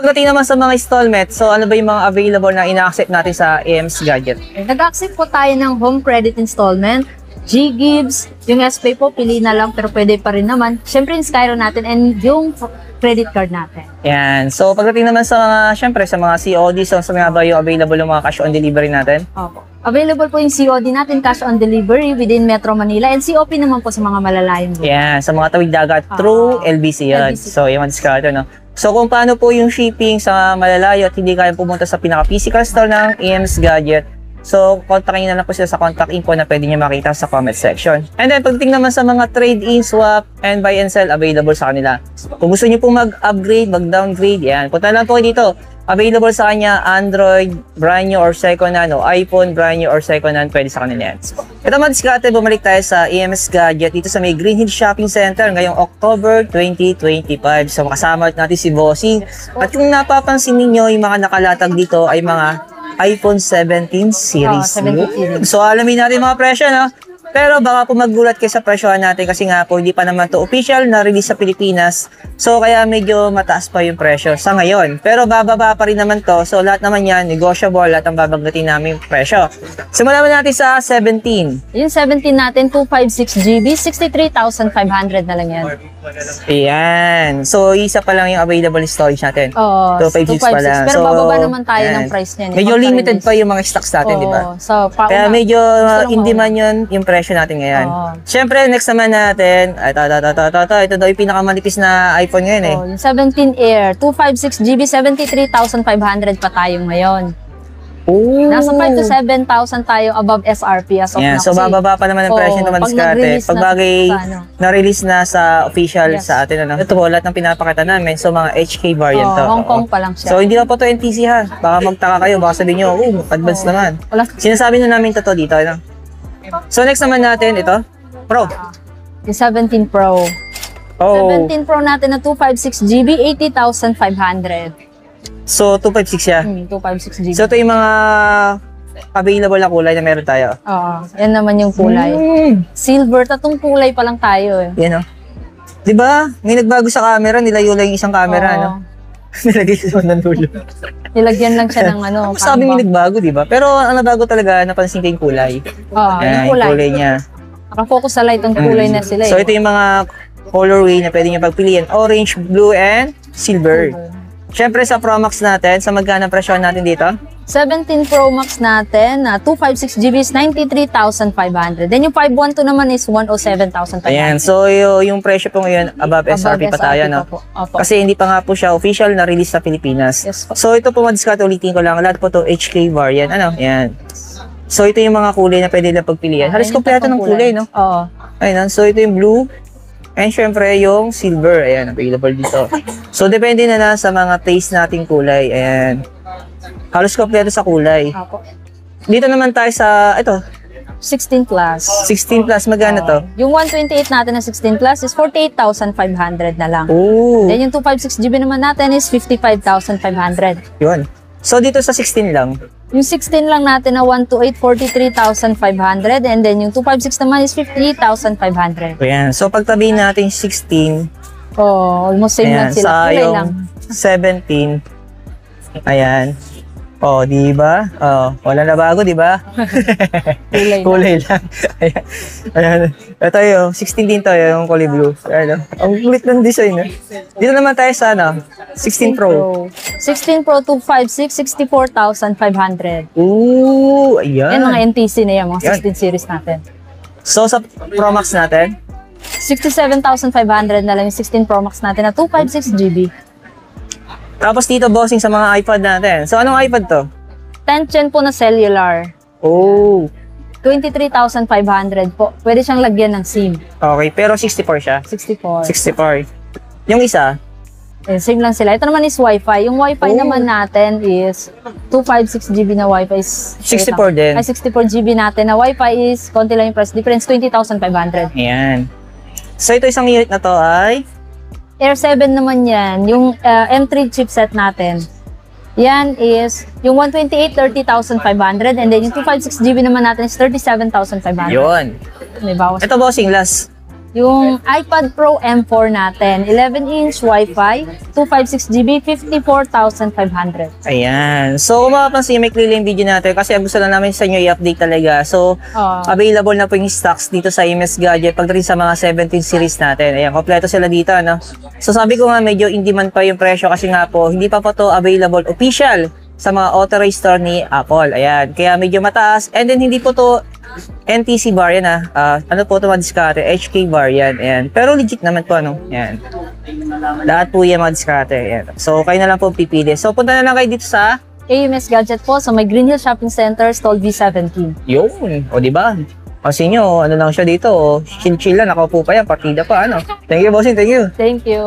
Pagdating naman sa mga installment, so ano ba yung mga available na ina-accept natin sa AM's Gadget? Nag-accept po tayo ng home credit installment, G-Gives, yung SPay po, pili na lang pero pwede pa rin naman. Siyempre yung Skyro natin and yung credit card natin. Yan. So pagdating naman sa mga, syempre sa mga COD, so sa mga ba yung available yung mga cash on delivery natin? Opo. Available po yung COD natin, cash on delivery within Metro Manila and COP naman po sa mga malalayong lugar. Yan. Sa mga tawid dagat through LBC yan. LBC. So yung discard, no? So kung paano po yung shipping sa malalayo at hindi kayang pumunta sa pinaka-physical store ng AM's Gadget, so kontakin nyo na lang po sila sa contact info na pwede nyo makita sa comment section. And then pagdating naman sa mga trade-in, swap, and buy and sell, available sa kanila. Kung gusto nyo po mag-upgrade, mag-downgrade, yan. Punta lang po dito. Available sa kanya, Android, brand new or second hand, o iPhone, brand new or second hand, pwede sa kanila yan. Ito mga diskarte, bumalik tayo sa AM's Gadget dito sa may Green Hill Shopping Center ngayong October 2025. So makasama natin si Bossing. At kung napapansin ninyo, yung mga nakalatag dito ay mga iPhone 17 series. 17 series. So alamin natin mga presyo, no? Pero baka po magulat kayo sa presyohan natin kasi nga po hindi pa naman to official na release sa Pilipinas. So kaya medyo mataas pa yung presyo sa ngayon. Pero bababa pa rin naman to. So lahat naman yan, negotiable at ang babanggatin namin yung presyo. Simulan natin sa 17. Yung 17 natin, 256GB, 63,500 na lang yan. Ayan. So isa pa lang yung available storage natin. Oo, 256 pa lang. Pero So, bababa naman tayo ayan. ng price niyan. Medyo limited pa yung mga stocks natin, di ba? So, Kaya medyo Gusto lang in demand yun yung presyo natin ngayon. Oo. Siyempre, next naman natin, ito daw yung pinakamanipis na iPhone ngayon eh. yung 17 Air, 256GB, 73,500 pa tayo ngayon. Ooh. Nasa 5 to 7,000 tayo above SRP as of Yeah, now. so bababa pa naman ang presyo ng mga diskarte. Pag bagay na-release na sa official sa atin, ano? Ito po, lahat ng pinapakita namin. So mga HK variant to. Hong Kong pa lang siya. So hindi pa po to NTC ha. Baka magtaka kayo, baka sabihin nyo, advance naman. Wala. Sinasabi na namin to dito, ano? So next naman natin, ito, Pro. Yung 17 Pro. Oh. 17 Pro natin na 256GB, 80,500. So 256 siya. 256GB. So ito yung mga available na kulay na meron tayo. Oo, yan naman yung kulay. Silver, tatong kulay pa lang tayo eh. Yan o. Diba? May nagbago sa camera, nilayo lang yung isang camera, Oo. no? Nilagay sa ng dulo. Nilagyan lang siya ng ano. Sabi may nagbago, diba? Pero ang nabago talaga, napansin ko yung kulay. Oo, Ayan, yung kulay. niya. Nakafocus sa light ang kulay na sila eh. So ito yung mga colorway na pwede nyo pagpilian. Orange, blue, and silver. Siyempre sa Pro Max natin, sa magkano presyo natin dito? 17 Pro Max natin, 256GB is 93,500. Then yung 512 naman is 107,500. Ayan, so yung presyo po ngayon, above SRP pa tayo, no? Opo. Kasi hindi pa nga po siya official na release sa Pilipinas. Yes po. So ito po, madiskarte, ulitin ko lang, lahat po to HK variant, ano? Ayan. So ito yung mga kulay na pwede na pagpilian. Halos kompleto ng kulay, no? Oo. Ayun, so ito yung blue. And syempre yung silver, ayan, available dito. So depende na sa mga taste nating kulay, ayan. Halos kompleto sa kulay. Opo. Dito naman tayo sa, ito, 16 plus. 16 plus, magkano to? Yung 128 natin na 16 plus is 48,500 na lang. Oh, Then yung 256GB naman natin is 55,500. yun. So dito sa 16 lang. Yung 16 lang natin na 128, 43,500. And then yung 256 naman is 58,500. Ayan, so pagtabihin natin 16, Oh, almost same ayan, lang sila. sa Kulay yung lang. 17, ayan. Oh, di ba? Oh, wala na bago, di ba? Kulay lang. Kulay lang. Ayan. Ayan. Ito yung 16 din to, yung kulay blue. Ayan. Ang kulit ng design. Eh. Dito naman tayo sa 16 Pro. 16 Pro 256, 64,500. Ooh, ayan. Yan mga NTC na yan, mga Yan. 16 series natin. So sa Pro Max natin, 67,500 na lang yung 16 Pro Max natin na 256GB. tapos dito bossing sa mga iPad natin. So anong iPad to? 10th gen po na cellular. Oh, 23,500 po. Pwede siyang lagyan ng SIM. okay. Pero 64 siya. 64. 64. Yung isa, Eh, same lang sila. Ito naman is Wi-Fi. Yung Wi-Fi naman natin is 256GB na Wi-Fi is 64 din. Ay, 64GB natin na Wi-Fi is konti lang yung price difference, 20,500. Ayan. So ito isang unit na to ay Air 7 naman yan. Yung M3 chipset natin. Yan is yung 128, 30,500. And then yung 256GB naman natin is 37,500. yun. May bawas. Ito bossing, last. Yung iPad Pro M4 natin, 11-inch Wi-Fi, 256GB, 54,500. Ayan. So, kung makapansin, may clear yung video natin kasi gusto lang namin sa inyo i-update talaga. So, available na po yung stocks dito sa EMS Gadget pagdating sa mga 17 series natin. Ayan, kompleto sila dito, ano? So, sabi ko nga, medyo in demand pa yung presyo kasi nga po, hindi pa po to available official sa mga authorized store ni Apple. Ayan. Kaya medyo mataas. And then, hindi po to NTC variant ano po ito madiskarte? HK variant. Ayan. Pero legit naman po, ano? Ayan. Lahat po yan madiskarte. Ayan. So, kayo na lang po pipili. So, punta na lang kayo dito sa AMS Gadget po sa may Green Hill Shopping Center, stall V17. yun. O, diba? Kasi nyo, ano lang siya dito, chill-chill lang, nakaupo pa yan, partida pa, ano. Thank you, bossing, thank you. Thank you.